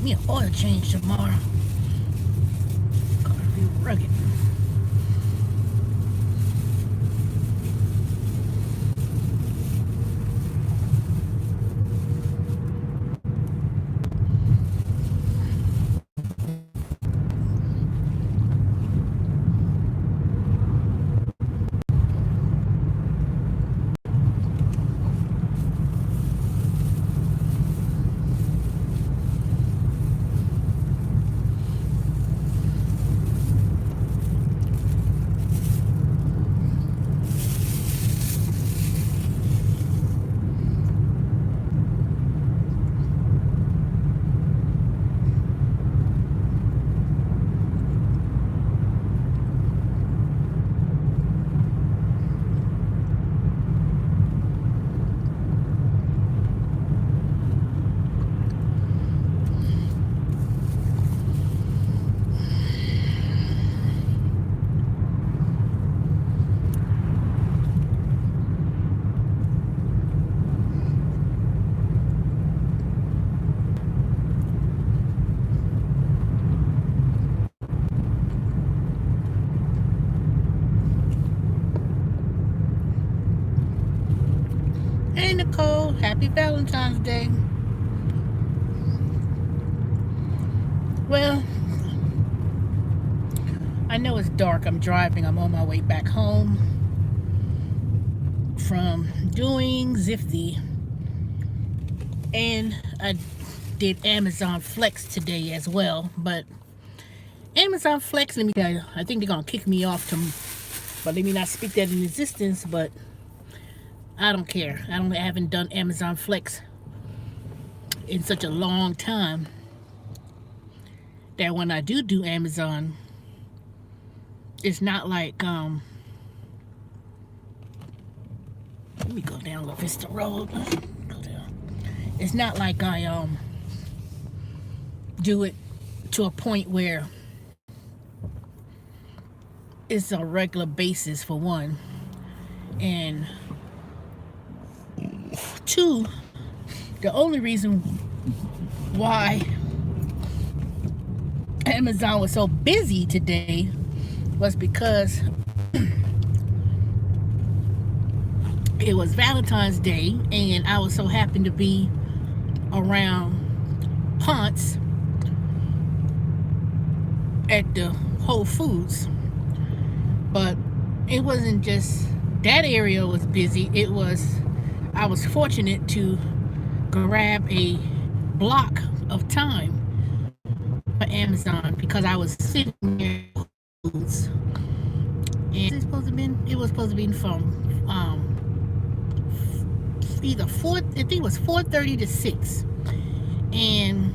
me an oil change tomorrow. Gotta be rugged. Hey Nicole, happy Valentine's Day. Well, I know it's dark. I'm driving. I'm on my way back home from doing Zifty. And I did Amazon Flex today as well. But Amazon Flex, let me tell you, I think they're going to kick me off but let me not speak that in existence, but I don't care. I haven't done Amazon Flex in such a long time that when I do Amazon, it's not like let me go down La Vista Road. Go down. It's not like I do it to a point where it's a regular basis, for one, and two, the only reason why Amazon was so busy today was because it was Valentine's Day, and I was so happened to be around Ponce at the Whole Foods. But it wasn't just that area was busy. I was fortunate to grab a block of time for Amazon because I was sitting there foods. And it was supposed to be from either I think it was 4:30 to 6. And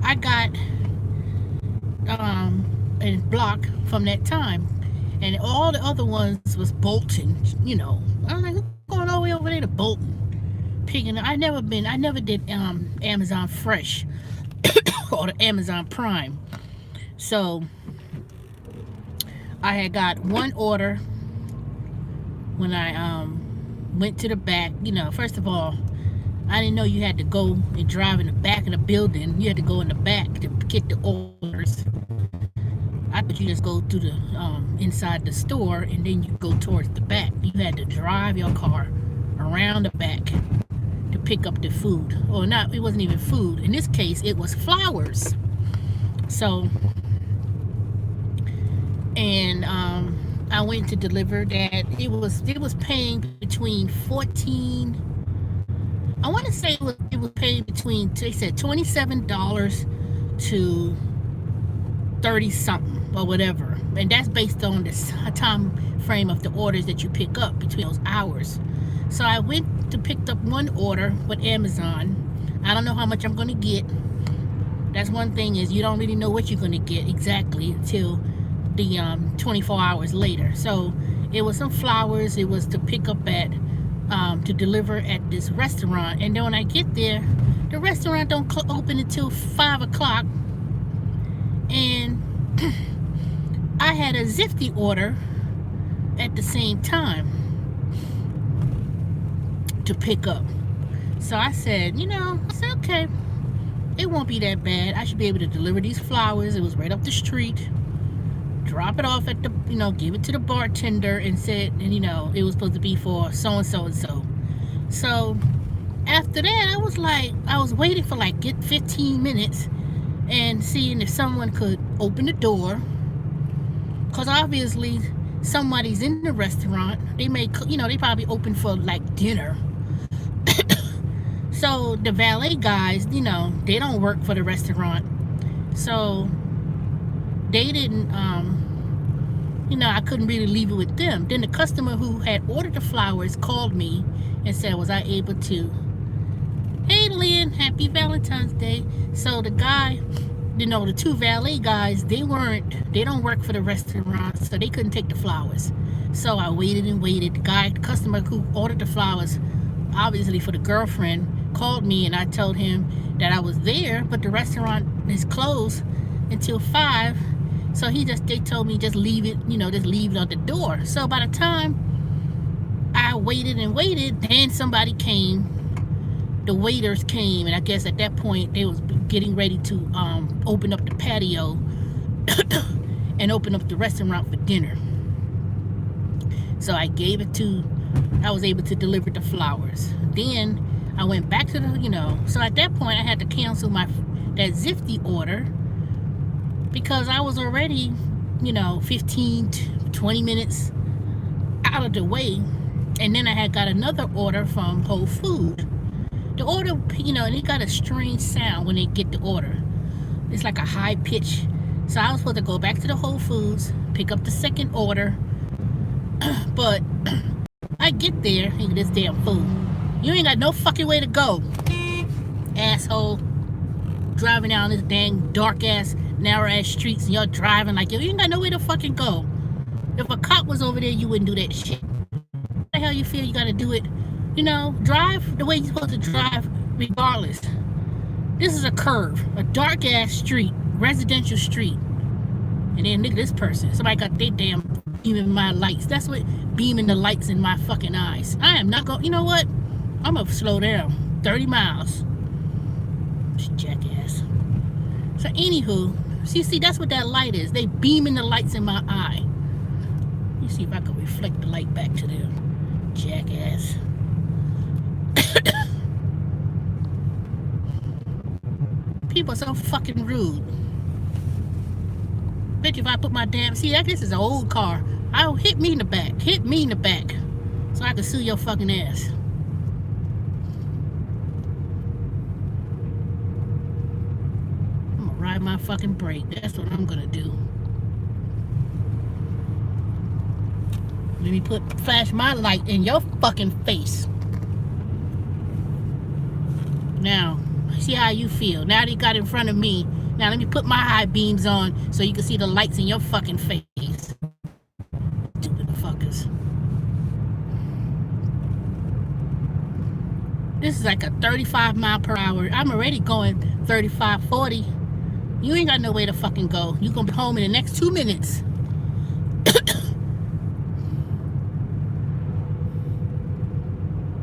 I got a block from that time, and all the other ones was Bolton. I'm like, what's going all the way over there to Bolton? Picking. I never did Amazon Fresh or the Amazon Prime, so I had got one order when I went to the back. First of all, I didn't know you had to go and drive in the back of the building. You had to go in the back to get the orders. I thought you just go through the inside the store and then you go towards the back. You had to drive your car around the back to pick up the food. Or not, it wasn't even food. In this case, it was flowers. So, and I went to deliver that. It was paying between 14. I want to say it was paying between, they said $27 to 30 something or whatever, and that's based on the time frame of the orders that you pick up between those hours. So I went to pick up one order with Amazon. I don't know how much I'm going to get. That's one thing, is you don't really know what you're going to get exactly until the 24 hours later. So it was some flowers. It was to pick up at to deliver at this restaurant, and then when I get there, the restaurant don't open until 5 o'clock. And I had a Zifty order at the same time to pick up. So I said, okay, It won't be that bad. I should be able to deliver these flowers. It was right up the street. Drop it off at the, give it to the bartender and said, and it was supposed to be for so and so and so. So after that, I was waiting for like 15 minutes and seeing if someone could open the door. Because obviously somebody's in the restaurant. They may, they probably open for like dinner. So the valet guys, they don't work for the restaurant. So they didn't, I couldn't really leave it with them. Then the customer who had ordered the flowers called me and said, was I able to? Hey Lynn, happy Valentine's Day. So the guy, the two valet guys, they don't work for the restaurant, so they couldn't take the flowers. So I waited and waited. The customer who ordered the flowers, obviously for the girlfriend, called me and I told him that I was there, but the restaurant is closed until 5. So they told me just leave it, just leave it on the door. So by the time I waited and waited, then somebody came. The waiters came, and I guess at that point they was getting ready to open up the patio and open up the restaurant for dinner. So I was able to deliver the flowers. Then I went back to the, so at that point I had to cancel that Zifty order because I was already, 15 to 20 minutes out of the way. And then I had got another order from Whole Food. The order, and it got a strange sound when they get the order. It's like a high pitch. So I was supposed to go back to the Whole Foods, pick up the second order. But I get there, and this damn fool. You ain't got no fucking way to go, asshole. Driving down this dang dark ass, narrow ass streets, and you're driving like you ain't got no way to fucking go. If a cop was over there, you wouldn't do that shit. What the hell you feel you gotta do it? Drive the way you're supposed to drive, regardless. This is a curve, a dark ass street, residential street. And then look at this person. Somebody got their damn beaming my lights. That's what beaming the lights in my fucking eyes. I am not going. You know what? I'm gonna slow down. 30 miles. This jackass. So anywho, see, that's what that light is. They beaming the lights in my eye. Let me see if I can reflect the light back to them. Jackass. People are so fucking rude. Bet you if I put my damn, this is an old car. Hit me in the back. Hit me in the back. So I can sue your fucking ass. I'm gonna ride my fucking brake. That's what I'm gonna do. Let me flash my light in your fucking face. Now, see how you feel. Now they got in front of me. Now let me put my high beams on so you can see the lights in your fucking face. Stupid fuckers. This is like a 35 mile per hour. I'm already going 35, 40. You ain't got no way to fucking go. You gonna be home in the next 2 minutes. Let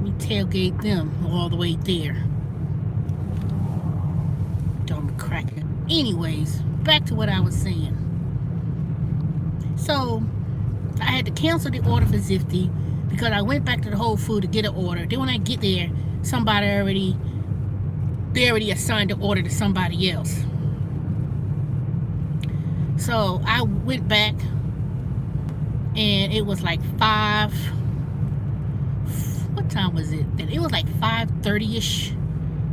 me tailgate them all the way there. Dumb cracker. Anyways, back to what I was saying. So I had to cancel the order for Zifty because I went back to the Whole Food to get an order. Then when I get there, they already assigned the order to somebody else. So I went back and it was like 5. What time was it? It was like 5:30ish.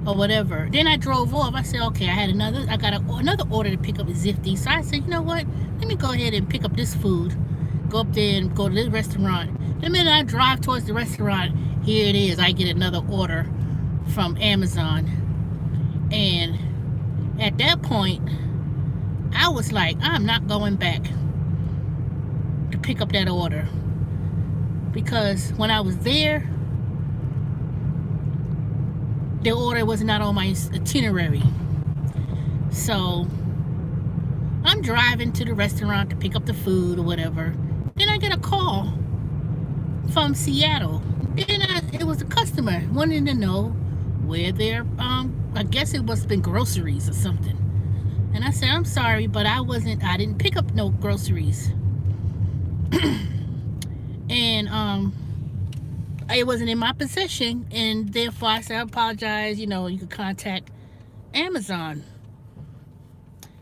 Or whatever. Then I drove off. I said, okay, I got another order to pick up at Zifty. So I said, you know what? Let me go ahead and pick up this food. Go up there and go to the restaurant. The minute I drive towards the restaurant, here it is. I get another order from Amazon. And at that point, I was like, I'm not going back to pick up that order. Because when I was there, the order was not on my itinerary. So I'm driving to the restaurant to pick up the food or whatever. Then I get a call from Seattle. Then it was a customer wanting to know where their I guess it must have been groceries or something. And I said, I'm sorry, but I didn't pick up no groceries. And it wasn't in my possession, and therefore I said, I apologize, you could contact Amazon.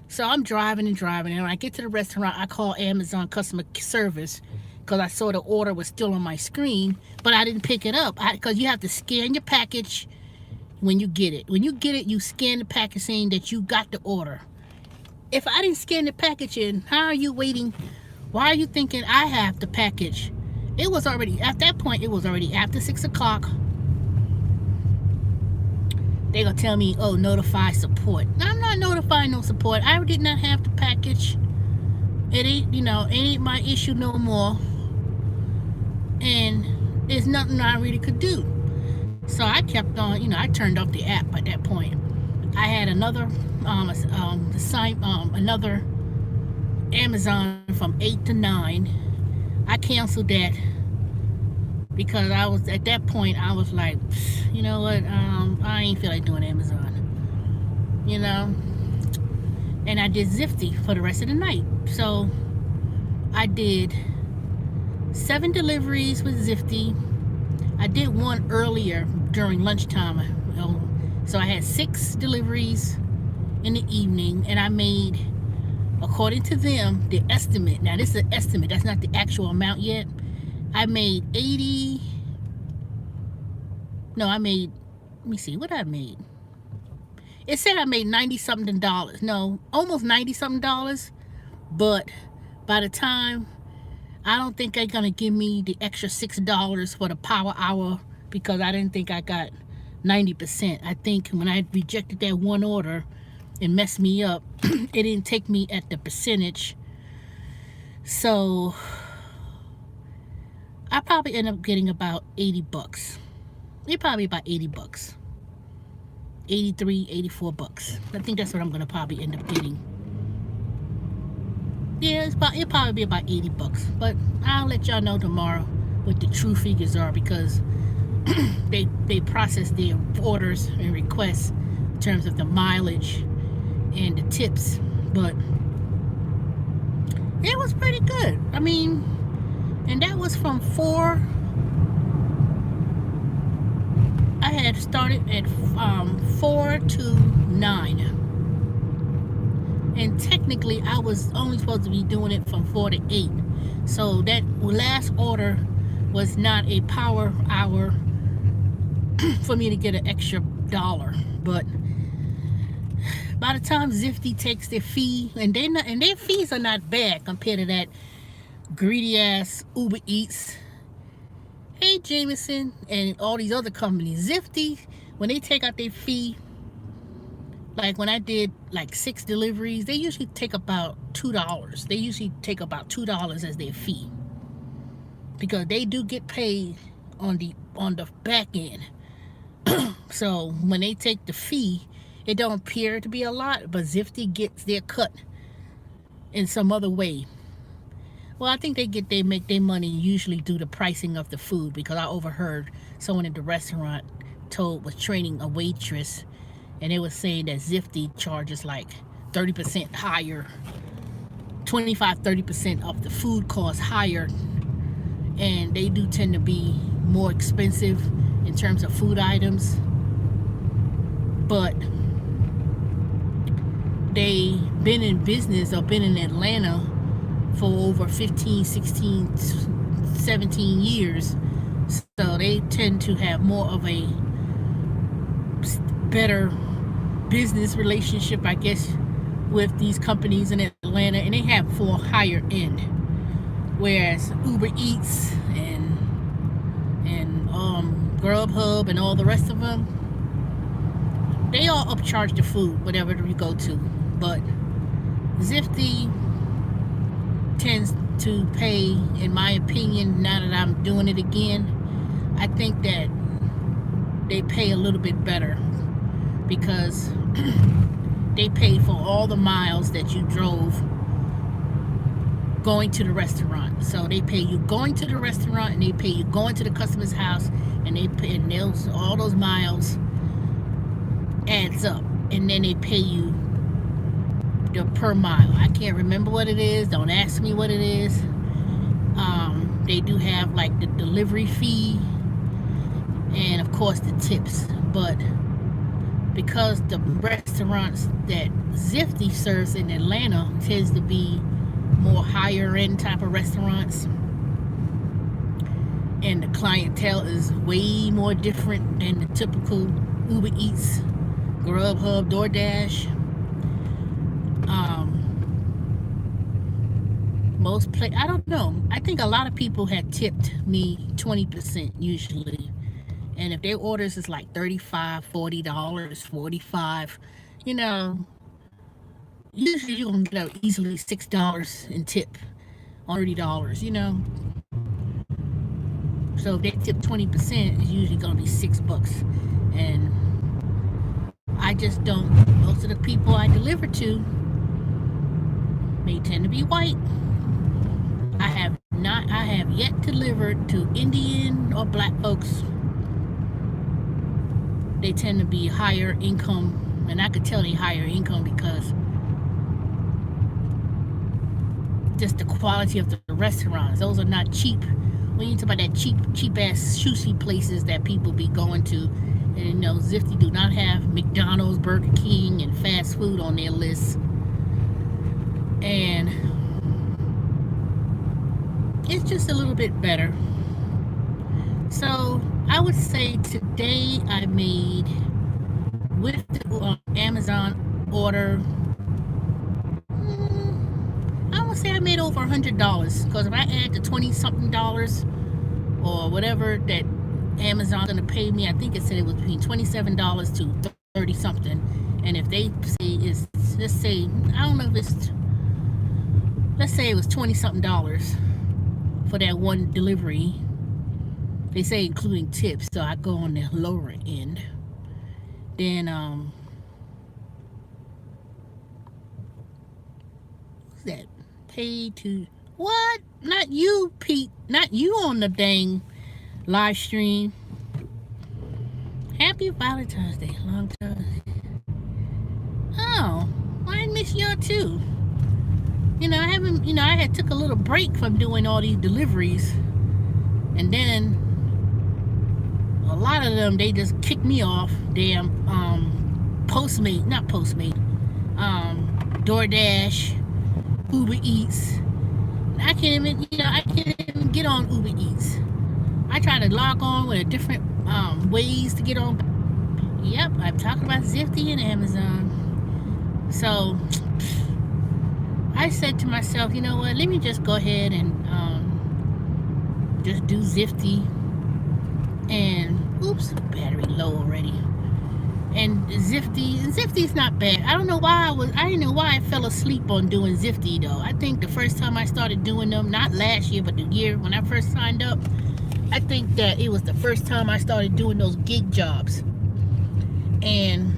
So I'm driving and driving, and when I get to the restaurant, I call Amazon customer service because I saw the order was still on my screen, but I didn't pick it up because you have to scan your package when you get it. When you get it, you scan the package saying that you got the order. If I didn't scan the package in, how are you waiting? Why are you thinking I have the package? It was already, at that point, it was already after 6 o'clock. They gonna tell me, oh, notify support. I'm not notifying no support. I did not have the package. It ain't, it ain't my issue no more. And there's nothing I really could do. So I kept on, I turned off the app at that point. I had another, another Amazon from 8 to 9. I canceled that because I was, at that point, I was like, you know what, I ain't feel like doing Amazon, and I did Zifty for the rest of the night. So I did 7 deliveries with Zifty. I did one earlier during lunchtime, so I had 6 deliveries in the evening, and I made, according to them, the estimate. Now this is an estimate, that's not the actual amount yet. I made 80, no, I made, let me see, what I made. It said I made $90-something. No, almost $90-something. But by the time, I don't think they're gonna give me the extra $6 for the power hour because I didn't think I got 90%. I think when I rejected that one order, it messed me up. It didn't take me at the percentage. So I probably end up getting about $80. It probably about $80. 83, 84 bucks. I think that's what I'm gonna probably end up getting. Yeah, it'll probably be about 80 bucks. But I'll let y'all know tomorrow what the true figures are because they process their orders and requests in terms of the mileage and the tips. But it was pretty good. I mean, and that was from 4. I had started at 4 to 9. And technically, I was only supposed to be doing it from 4 to 8. So that last order was not a power hour for me to get an extra $1. But by the time Zifty takes their fee, and their fees are not bad compared to that greedy ass Uber Eats, hey Jameson, and all these other companies. Zifty, when they take out their fee, like when I did like 6 deliveries, they usually take about $2. They usually take about $2 as their fee because they do get paid on the back end. So when they take the fee, it don't appear to be a lot, but Zifty gets their cut in some other way. Well, I think they make their money usually through the pricing of the food because I overheard someone at the restaurant was training a waitress, and they was saying that Zifty charges like 30% higher, 25-30% of the food cost higher, and they do tend to be more expensive in terms of food items. But they been in business or been in Atlanta for over 15, 16, 17 years. So they tend to have more of a better business relationship, I guess, with these companies in Atlanta, and they have for higher end. Whereas Uber Eats and Grubhub and all the rest of them, they all upcharge the food, whatever you go to. But Zifty tends to pay, in my opinion, now that I'm doing it again, I think that they pay a little bit better because they pay for all the miles that you drove going to the restaurant. So they pay you going to the restaurant, and they pay you going to the customer's house, and they pay all those miles. adds up, and then they pay you the per mile. I can't remember what it is. Don't ask me what it is. They do have like the delivery fee and of course the tips, but because the restaurants that Zifty serves in Atlanta tends to be more higher end type of restaurants, and the clientele is way more different than the typical Uber Eats, Grubhub, DoorDash. I don't know. I think a lot of people had tipped me 20% usually. And if their orders is like $35, $40, $45, you know, usually you're gonna get out easily $6 in tip on $30, you know. So if they tip 20%, it's usually gonna be $6. And I just don't, most of the people I deliver to, they tend to be white. I have yet delivered to Indian or black folks. They tend to be higher income, and I could tell they higher income because just the quality of the restaurants. Those are not cheap. When you talk about that cheap ass sushi places that people be going to, and you know, Zifty do not have McDonald's, Burger King, and fast food on their list. And it's just a little bit better. So I would say today I made, with the Amazon order, I would say I made over $100, because if I add the 20 something dollars or whatever that Amazon's gonna pay me, I think it said it was between $27 to 30 something. And if they say it's, let's say, I don't know if it's, let's say it was 20 something dollars for that one delivery. They say including tips, so I go on the lower end. Then what's that? Pay to what? Not you, Pete. Not you on the dang live stream. Happy Valentine's Day. Long time. Oh, I miss y'all too. You know, I haven't. You know, I had took a little break from doing all these deliveries, and then a lot of them, they just kicked me off. Damn, Postmate, not Postmate, DoorDash, Uber Eats. I can't even, you know, I can't even get on Uber Eats. I try to log on with a different ways to get on. Yep, I'm talking about Zifty and Amazon. So I said to myself, you know what? Let me just go ahead and just do Zifty. And oops, battery low already. And Zifty's not bad. I don't know why I didn't know why I fell asleep on doing Zifty though. I think the first time I started doing them, not last year, but the year when I first signed up, I think that it was the first time I started doing those gig jobs. And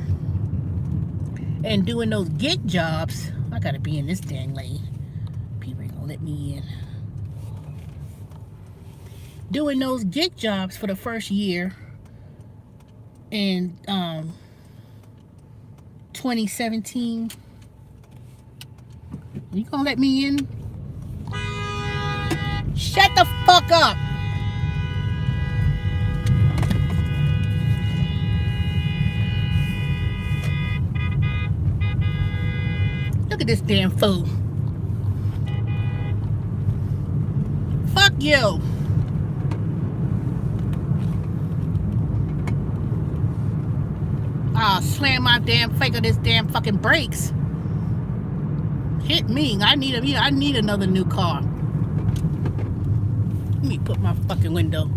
doing those gig jobs, I gotta be in this dang lane. People ain't gonna let me in. Doing those gig jobs for the first year in 2017. You gonna let me in? Shut the fuck up! Look at this damn fool. Fuck you. I'll slam my damn fake of this damn fucking brakes. Hit me. I need another new car. Let me put my fucking window.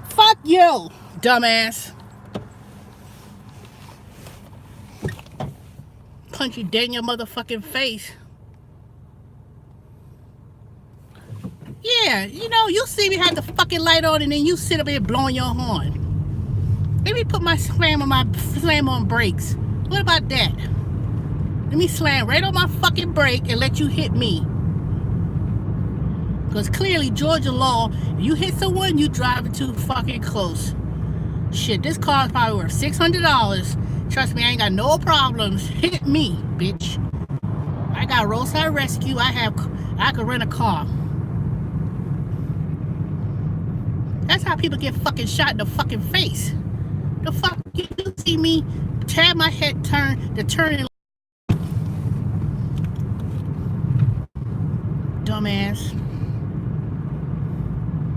Fuck you, dumbass. Punch you dead in your motherfucking face. Yeah, you know, you see me have the fucking light on and then you sit up here blowing your horn. Let me put my slam on brakes. What about that? Let me slam right on my fucking brake and let you hit me. Because clearly, Georgia law, you hit someone, you driving too fucking close. Shit, this car is probably worth $600. Trust me, I ain't got no problems. Hit me, bitch. I got roadside rescue. I could rent a car. That's how people get fucking shot in the fucking face. The fuck, you see me tab my head, turn the turning. Dumbass.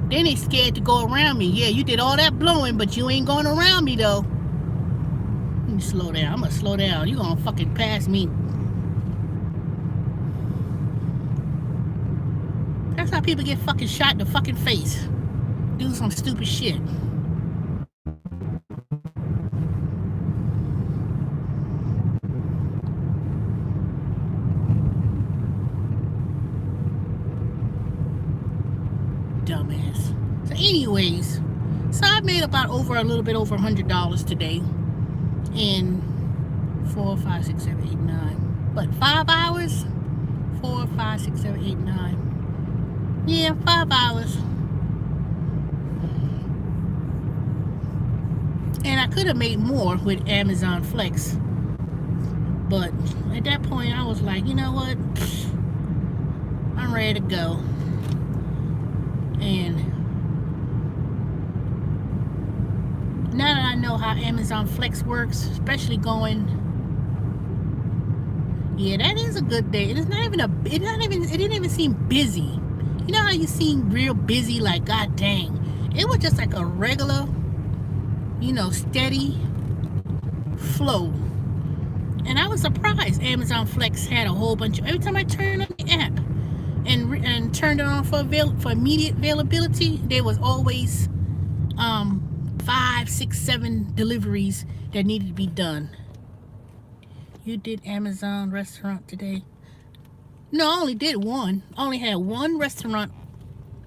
Then they scared to go around me. Yeah, you did all that blowing, but you ain't going around me though. Let me slow down. I'm gonna slow down. You gonna fucking pass me. That's how people get fucking shot in the fucking face. Do some stupid shit. Dumbass. So anyways, so I made about a little bit over $100 today in 4, 5, 6, 7, 8, 9. But 5 hours? 4, 5, 6, 7, 8, 9. Yeah, 5 hours. And I could have made more with Amazon Flex. But at that point, I was like, you know what? I'm ready to go. And now that I know how Amazon Flex works, especially going, yeah, that is a good day. It didn't even seem busy. You know how you seem real busy, like god dang. It was just like a regular, steady flow. And I was surprised Amazon Flex had a whole bunch of, every time I turned on the app and turned it on for immediate availability, there was always 5, 6, 7 deliveries that needed to be done. You did Amazon restaurant today? No, I only did one. I only had one restaurant.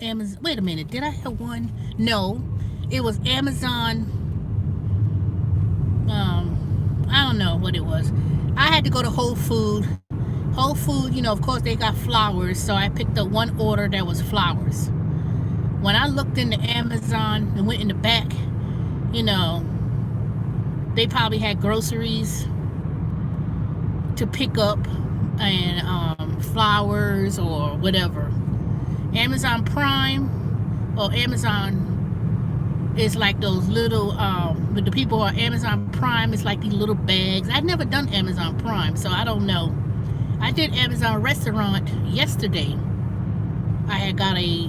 Amazon. Wait a minute. Did I have one? No. It was Amazon. I don't know what it was. I had to go to Whole Food. Whole Food, of course they got flowers. So I picked up one order that was flowers. When I looked into Amazon and went in the back, they probably had groceries to pick up and flowers or whatever. Amazon Prime or Amazon is like those little but the people who are Amazon Prime is like these little bags. I've never done Amazon Prime, so I don't know. I did Amazon Restaurant yesterday. I had got a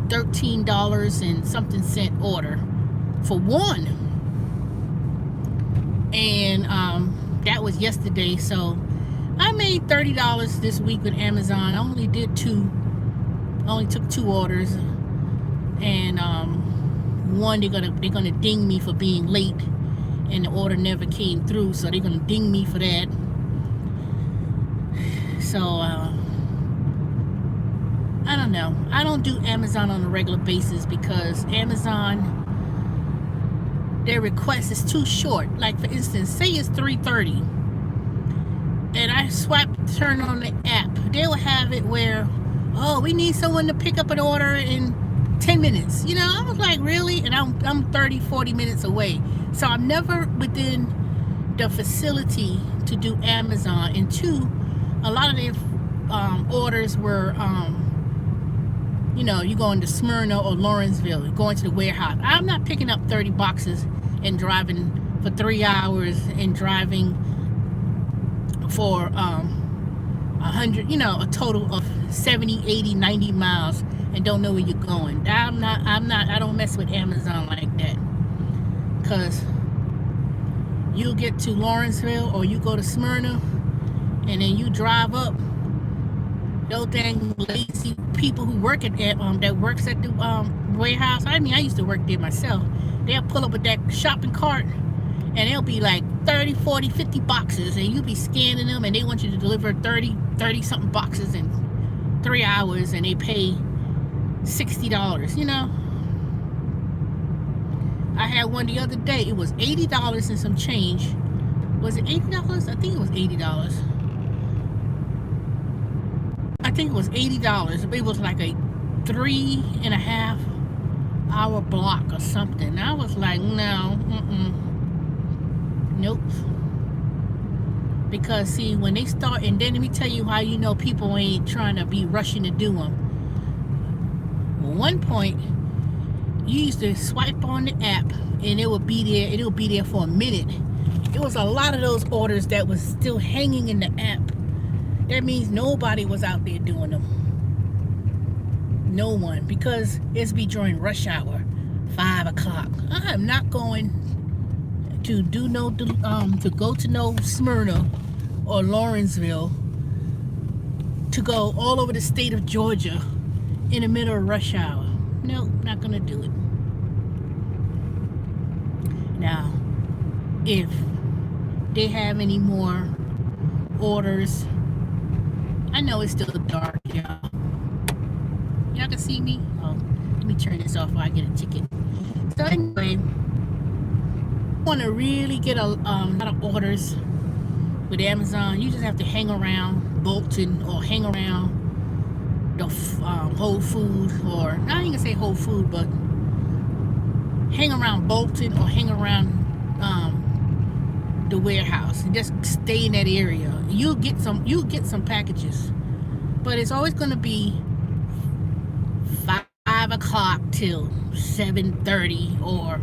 $13 and something cent order for one, and that was yesterday. So I made $30 this week with Amazon. I only did two. I only took 2 orders, and one they're gonna ding me for being late, and the order never came through, so they're gonna ding me for that. So I don't know. I don't do Amazon on a regular basis because Amazon, their request is too short. Like for instance, say it's 3:30 and I turn on the app, they will have it where, oh, we need someone to pick up an order in 10 minutes. I was like, really? And I'm 30, 40 minutes away. So I'm never within the facility to do Amazon. And 2, a lot of their orders were, you going to Smyrna or Lawrenceville, going to the warehouse. I'm not picking up 30 boxes and driving for 3 hours and driving for 100, a total of 70, 80, 90 miles and don't know where you're going. I don't mess with Amazon like that. Because you'll get to Lawrenceville or you go to Smyrna and then you drive up. Those dang lazy people who work at that works at the warehouse. I mean, I used to work there myself. They'll pull up with that shopping cart and they'll be like 30, 40, 50 boxes, and you'll be scanning them, and they want you to deliver 30 something boxes in 3 hours, and they pay $60. I had one the other day. It was $80 and some change. Was it $80? I think it was $80. I think it was $80. It was like a 3.5 hour block or something. I was like, no, nope. Because see, when they start, and then let me tell you how you know people ain't trying to be rushing to do them. At one point, you used to swipe on the app, and it would be there. It would be there for a minute. It was a lot of those orders that was still hanging in the app. That means nobody was out there doing them. No one, because it's be during rush hour, 5 o'clock. I am not going to do no to go to no Smyrna or Lawrenceville, to go all over the state of Georgia in the middle of rush hour. Nope, not gonna do it. Now, if they have any more orders, I know it's still dark, y'all. Y'all can see me? Oh, let me turn this off while I get a ticket. So anyway, want to really get a lot of orders with Amazon, you just have to hang around Bolton or hang around the Whole Food, or I ain't gonna say Whole Food, but hang around Bolton or hang around the warehouse and just stay in that area. You'll get some packages, but it's always gonna be 5 o'clock till 7:30, or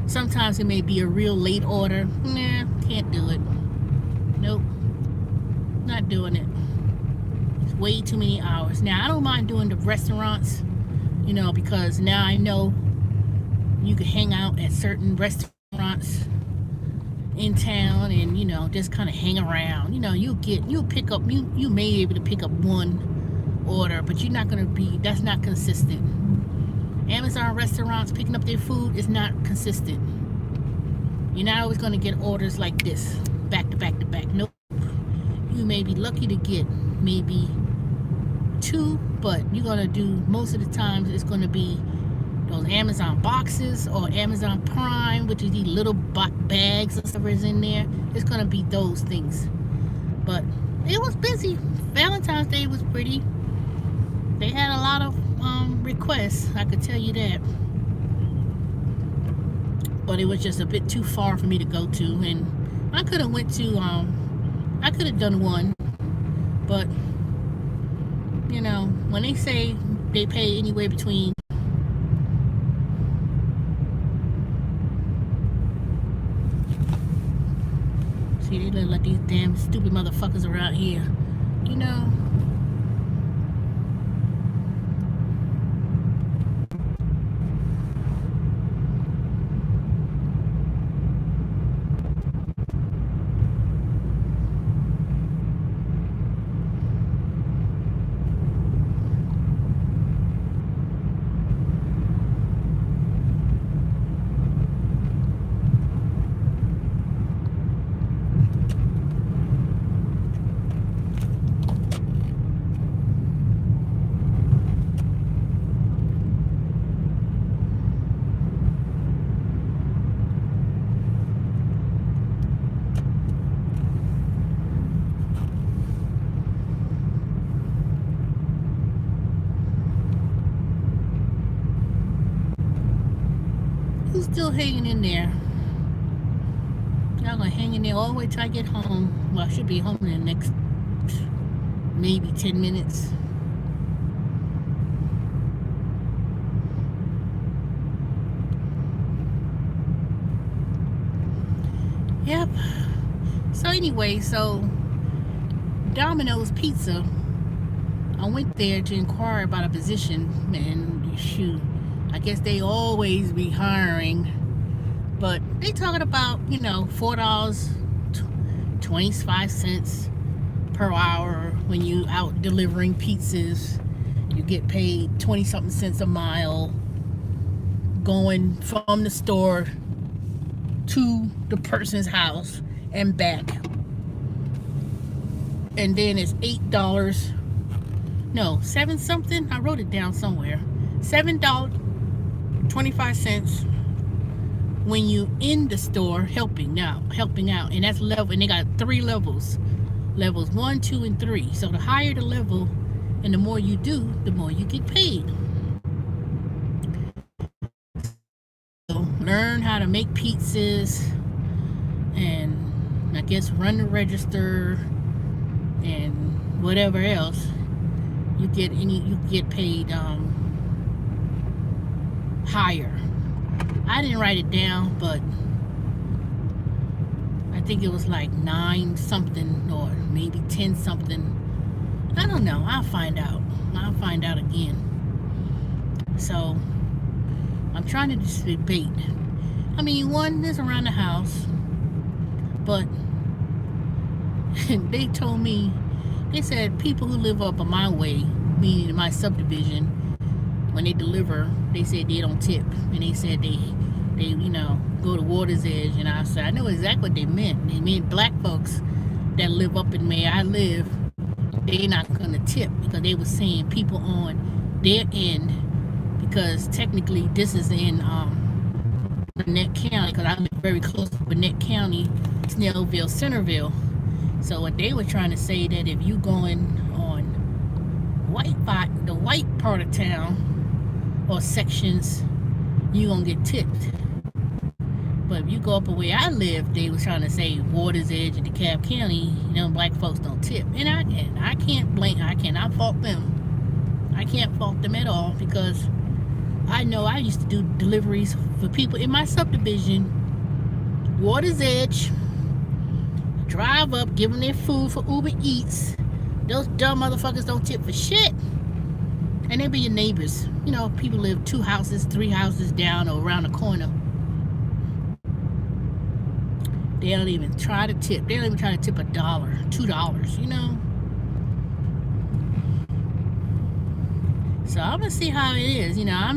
sometimes it may be a real late order. Nah, can't do it. Nope, not doing it. It's way too many hours. Now, I don't mind doing the restaurants, you know, because now I know you can hang out at certain restaurants in town and, you know, just kind of hang around. You know, you pick up, you may be able to pick up one order, but you're not going to be, that's not consistent. Amazon restaurants picking up their food is not consistent. You're not always going to get orders like this, back to back to back. Nope. You may be lucky to get maybe 2, but you're going to do, most of the times it's going to be those Amazon boxes or Amazon Prime, which is these little bags or stuff is in there. It's going to be those things. But it was busy. Valentine's Day was pretty. They had a lot of requests, I could tell you that. But it was just a bit too far for me to go to, and I could have went to I could have done one, but you know, when they say they pay anywhere between see, they look like these damn stupid motherfuckers around here, you know. Who's still hanging in there? Y'all gonna hang in there all the way till I get home. Well, I should be home in the next maybe 10 minutes. Yep. So anyway, so Domino's Pizza, I went there to inquire about a position, and shoot, I guess they always be hiring, but they talking about, you know, $4.25 per hour when you out delivering pizzas. You get paid 20 something cents a mile going from the store to the person's house and back. And then it's $8, no, 7 something, I wrote it down somewhere, $7.25 when you in the store helping out, and that's level, and they got 3 levels, levels 1, 2, and 3. So the higher the level, And the more you do, the more you get paid. So learn how to make pizzas and I guess run the register and whatever else. You get paid higher. I didn't write it down, but I think it was like 9 something or maybe 10 something. I don't know. I'll find out again. So I'm trying to just debate. I mean, one is around the house, but they told me, they said people who live up on my way, meaning in my subdivision, when they deliver, they said they don't tip, and they said they go to water's edge. And I said I know exactly what they meant. They meant black folks that live up in where I live, they're not gonna tip, because they were saying people on their end, because technically this is in Burnett County, because I live very close to Burnett County, Snellville, Centerville. So what they were trying to say, that if you going on the white part of town or sections, you gonna get tipped. But if you go up where I live, they was trying to say Water's Edge in DeKalb County, black folks don't tip. And I can't blame, I cannot fault them. I can't fault them at all, because I know I used to do deliveries for people in my subdivision, Water's Edge, drive up, give them their food for Uber Eats. Those dumb motherfuckers don't tip for shit. And they be your neighbors. People live 2 houses, 3 houses down or around the corner. They don't even try to tip. They don't even try to tip $1, $2, So I'm gonna see how it is. I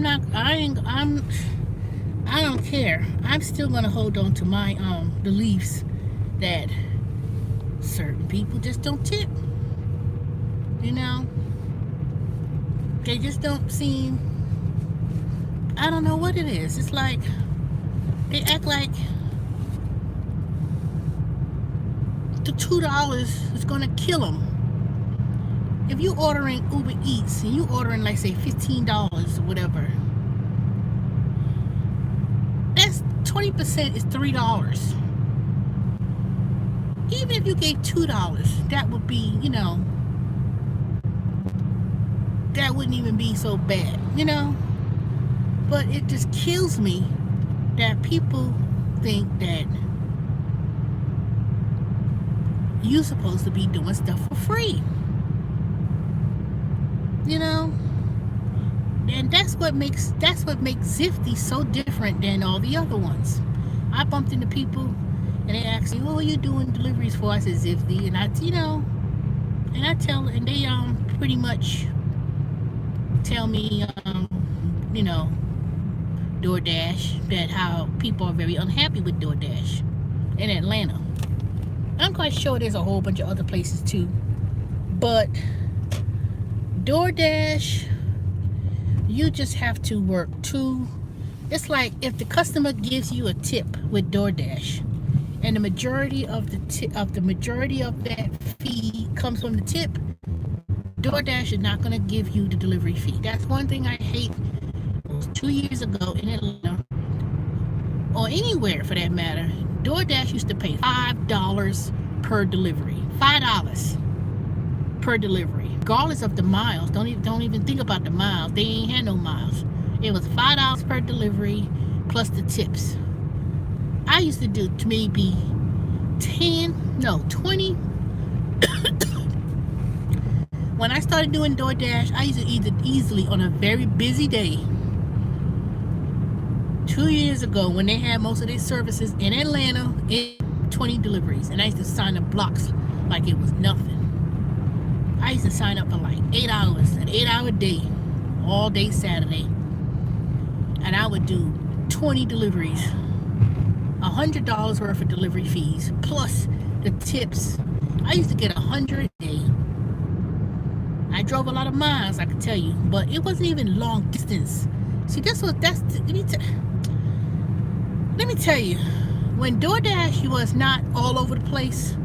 don't care. I'm still gonna hold on to my beliefs that certain people just don't tip. They just don't seem, I don't know what it is. It's like they act like the $2 is gonna kill them. If you ordering Uber Eats and you ordering, like, say $15 or whatever, that's 20% is $3. Even if you gave $2, that would be, that wouldn't even be so bad, But it just kills me that people think that you're supposed to be doing stuff for free. And that's what makes Zifty so different than all the other ones. I bumped into people and they asked me, "What are you doing deliveries for?" I said Zifty, and I tell, and they pretty much tell me DoorDash, that how people are very unhappy with DoorDash in Atlanta. I'm quite sure there's a whole bunch of other places too, but DoorDash, you just have to work it's like if the customer gives you a tip with DoorDash and the majority of that fee comes from the tip, DoorDash is not going to give you the delivery fee. That's one thing I hate. It was 2 years ago in Atlanta, or anywhere for that matter, DoorDash used to pay $5 per delivery. $5 per delivery, regardless of the miles. Don't even think about the miles. They ain't had no miles. It was $5 per delivery plus the tips. I used to do maybe 20. When I started doing DoorDash, I used to easily on a very busy day, 2 years ago, when they had most of their services in Atlanta, 20 deliveries, and I used to sign up blocks like it was nothing. I used to sign up for like 8 hours, an 8-hour day, all day Saturday, and I would do 20 deliveries, $100 worth of delivery fees plus the tips. I used to get $100 a day. I drove a lot of miles, I can tell you, but it wasn't even long distance. See, let me tell you, when DoorDash was not all over the place,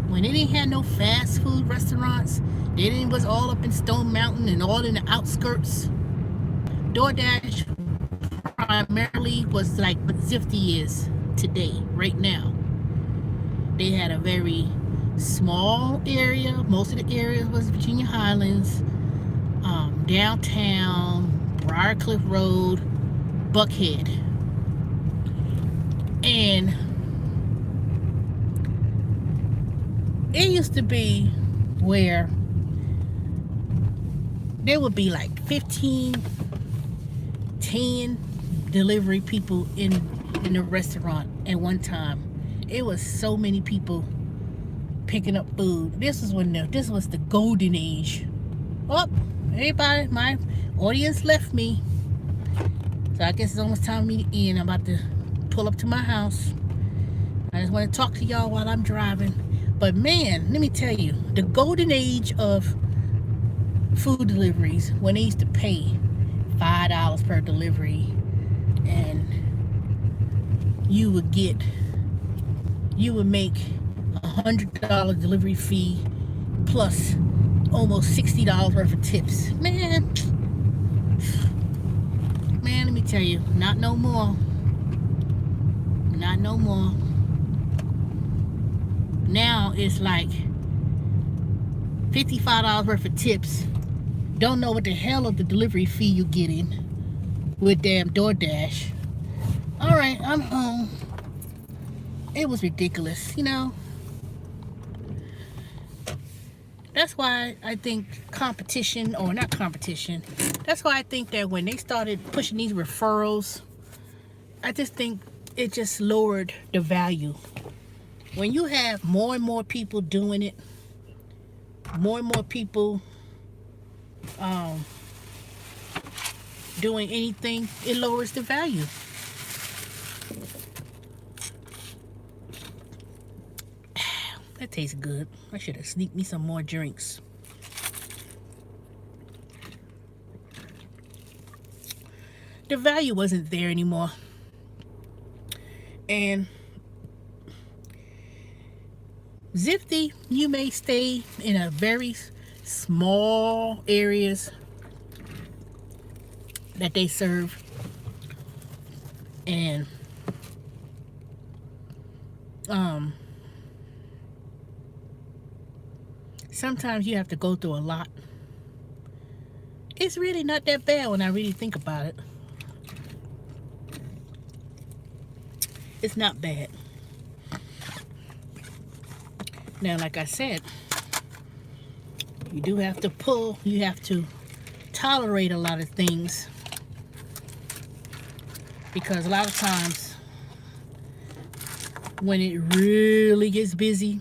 when they didn't have no fast food restaurants, they didn't was all up in Stone Mountain and all in the outskirts. DoorDash primarily was like what Zifty is today, right now. They had a very small area. Most of the area was Virginia Highlands, downtown, Briarcliff Road, Buckhead. And it used to be where there would be like 15, 10 delivery people in the restaurant at one time. It was so many people picking up food. This was the golden age. Oh, everybody, my audience left me. So I guess it's almost time for me to end. I'm about to pull up to my house. I just want to talk to y'all while I'm driving. But man, let me tell you, the golden age of food deliveries, when they used to pay $5 per delivery, and you would make $100 delivery fee plus almost $60 worth of tips. Man, let me tell you, not no more. Not no more. Now it's like $55 worth of tips. Don't know what the hell of the delivery fee you're getting with damn DoorDash. Alright, I'm home. It was ridiculous, you know. That's why I think that's why I think that when they started pushing these referrals, I just think it just lowered the value. When you have more and more people doing it, more and more people doing anything, it lowers the value. That tastes good. I should have sneaked me some more drinks. The value wasn't there anymore. And Zifty, you may stay in a very small areas that they serve, and sometimes you have to go through a lot. It's really not that bad when I really think about it. It's not bad. Now, like I said, you do have to you have to tolerate a lot of things, because a lot of times when it really gets busy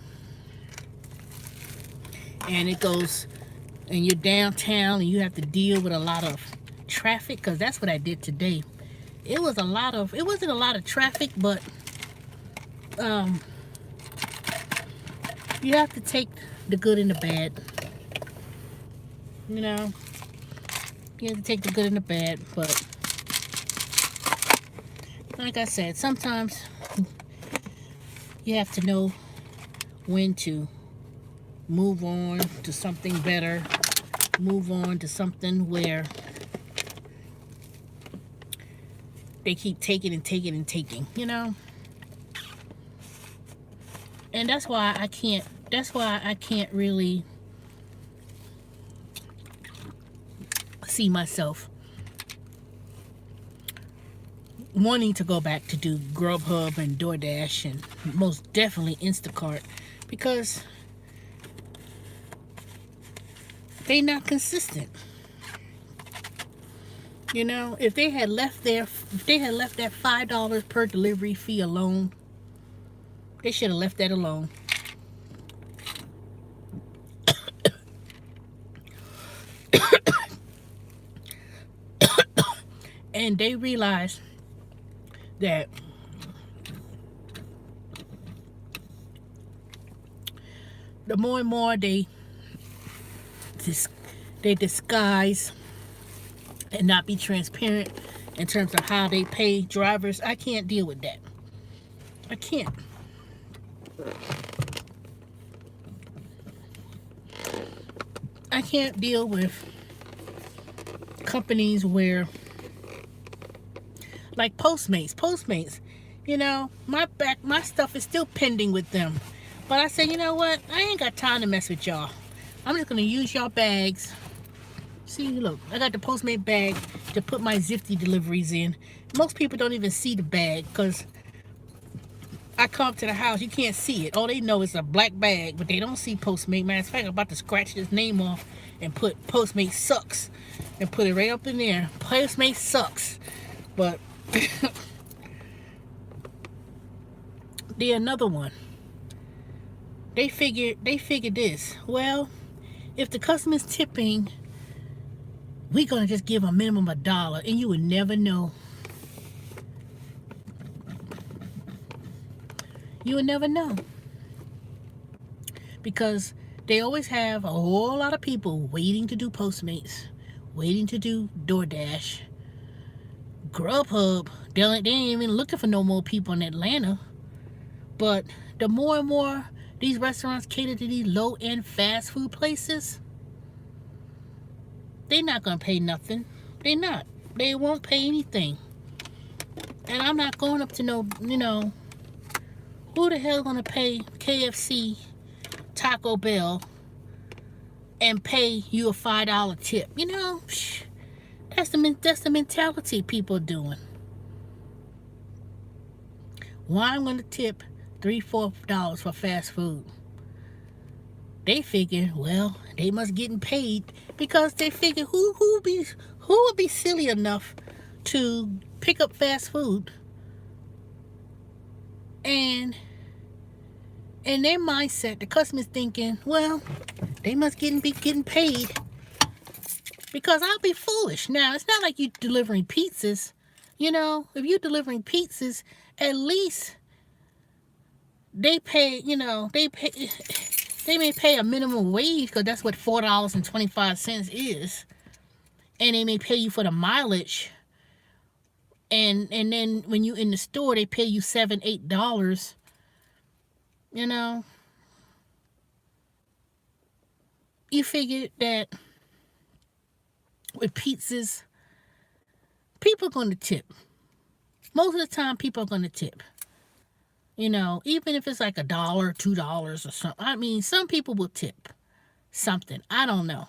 and it goes and you're downtown and you have to deal with a lot of traffic, because that's what I did today. It wasn't a lot of traffic, but you have to take the good and the bad. You know, you have to take the good and the bad, but like I said, sometimes you have to know when to move on to something better, move on to something where they keep taking and taking and taking, you know. And that's why I can't really see myself wanting to go back to do Grubhub and DoorDash and most definitely Instacart, because they're not consistent. You know, if they had left that $5 per delivery fee alone, they should have left that alone. And they realized that the more and more they disguise and not be transparent in terms of how they pay drivers, I can't deal with that. I can't. I can't deal with companies where, like Postmates, my stuff is still pending with them. But I said, you know what? I ain't got time to mess with y'all. I'm just gonna use y'all bags. See, look, I got the Postmate bag to put my Zifty deliveries in. Most people don't even see the bag because I come up to the house, you can't see it. All they know is a black bag, but they don't see Postmate. Matter of fact, I'm about to scratch his name off and put Postmate sucks and put it right up in there. Postmate sucks. But then another one. They figured this. Well, if the customer's tipping, we're gonna just give a minimum of $1, and you would never know. You would never know. Because they always have a whole lot of people waiting to do Postmates, waiting to do DoorDash, Grubhub. They ain't even looking for no more people in Atlanta. But the more and more these restaurants cater to these low-end fast food places, they're not going to pay nothing. They're not. They won't pay anything. And I'm not going up to no, who the hell going to pay KFC, Taco Bell, and pay you a $5 tip? That's the mentality people are doing. Why I'm going to tip $3-4 for fast food? They figure, well, they must getting paid because they figure who would be silly enough to pick up fast food and in their mindset, the customer's thinking, well, they must be getting paid because I'll be foolish. Now, it's not like you delivering pizzas. If you're delivering pizzas, at least they pay, they may pay a minimum wage because that's what $4.25 is. And they may pay you for the mileage. And then when you in the store, they pay you $7-8. You figure that with pizzas, people are going to tip. Most of the time, people are going to tip. Even if it's like $1, $2 or something. I mean, some people will tip something. I don't know.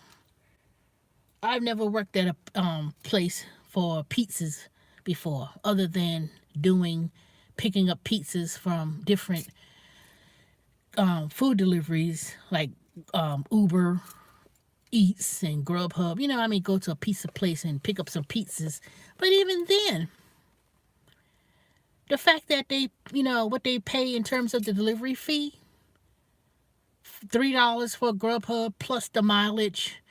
I've never worked at a place for pizzas before, other than picking up pizzas from different food deliveries like Uber Eats and Grubhub. Go to a pizza place and pick up some pizzas. But even then, the fact that they, what they pay in terms of the delivery fee, $3 for Grubhub plus the mileage,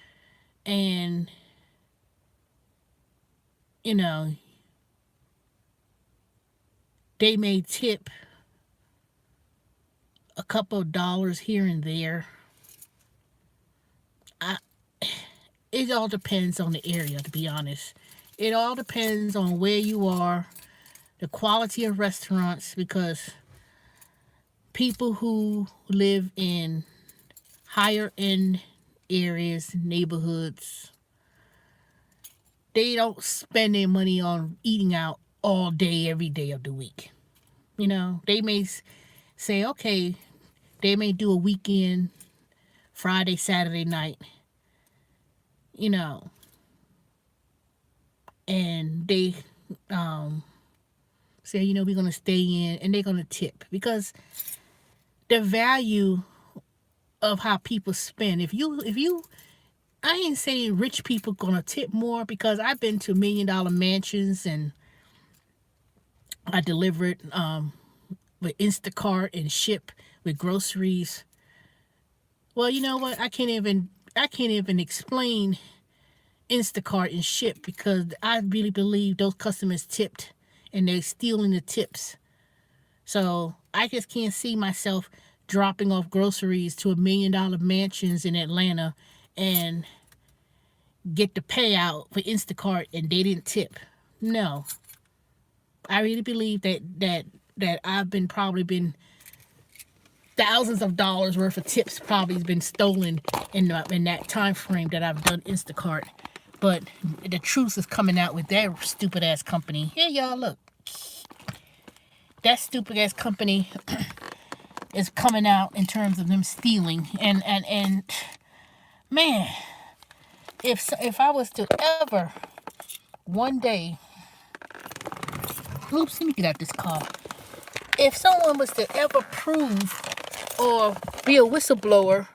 and, they may tip a couple of dollars here and there. It all depends on the area, to be honest. It all depends on where you are, the quality of restaurants, because people who live in higher end areas, neighborhoods, they don't spend their money on eating out all day, every day of the week. They may say, okay, they may do a weekend, Friday, Saturday night, and they say, we're going to stay in, and they're going to tip because the value of how people spend. If you, I ain't saying rich people going to tip more, because I've been to $1 million mansions and I delivered with Instacart and ship with groceries. Well, you know what? I can't even explain Instacart and ship, because I really believe those customers tipped and they're stealing the tips. So I just can't see myself dropping off groceries to $1 million mansions in Atlanta and get the payout for Instacart and they didn't tip. No. I really believe that I've probably been thousands of dollars worth of tips probably has been stolen in that time frame that I've done Instacart. But the truth is coming out with that stupid ass company. Here, y'all, look. That stupid ass company is coming out in terms of them stealing. And man, if I was to ever one day, oops, let me get out this car. If someone was to ever prove or be a whistleblower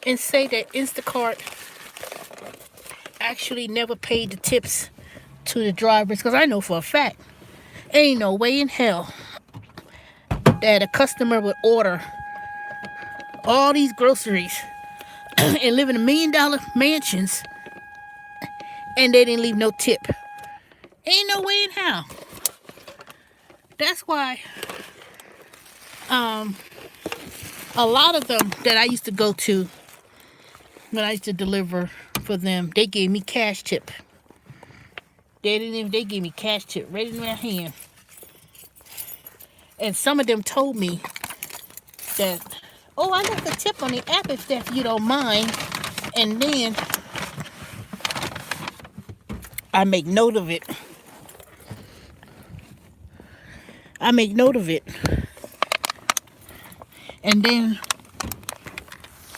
and say that Instacart actually never paid the tips to the drivers, because I know for a fact, ain't no way in hell that a customer would order all these groceries and live in $1 million mansions and they didn't leave no tip. Ain't no way in hell. That's why a lot of them that I used to go to when I used to deliver for them, they gave me cash tip. They gave me cash tip right in their hand. And some of them told me that, oh, I left a tip on the app if you don't mind. And then I make note of it. And then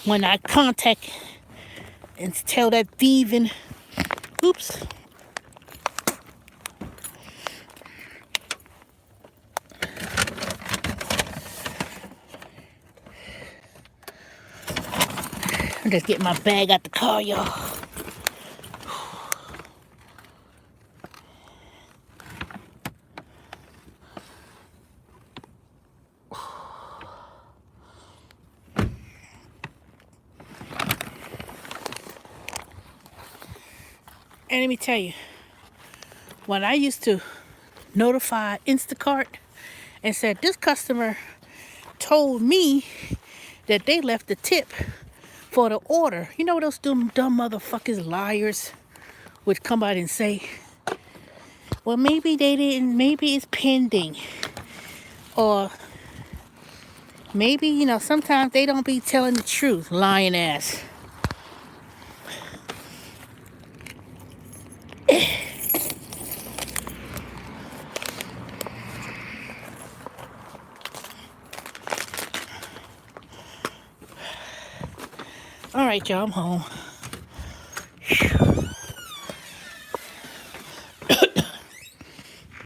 when I contact and tell that thieving, oops. I'm just getting my bag out the car, y'all. And let me tell you, when I used to notify Instacart and said, this customer told me that they left the tip for the order. You know those dumb motherfuckers, liars, would come out and say, well, maybe they didn't, maybe it's pending. Or maybe, sometimes they don't be telling the truth, lying ass. All right, y'all, I'm home.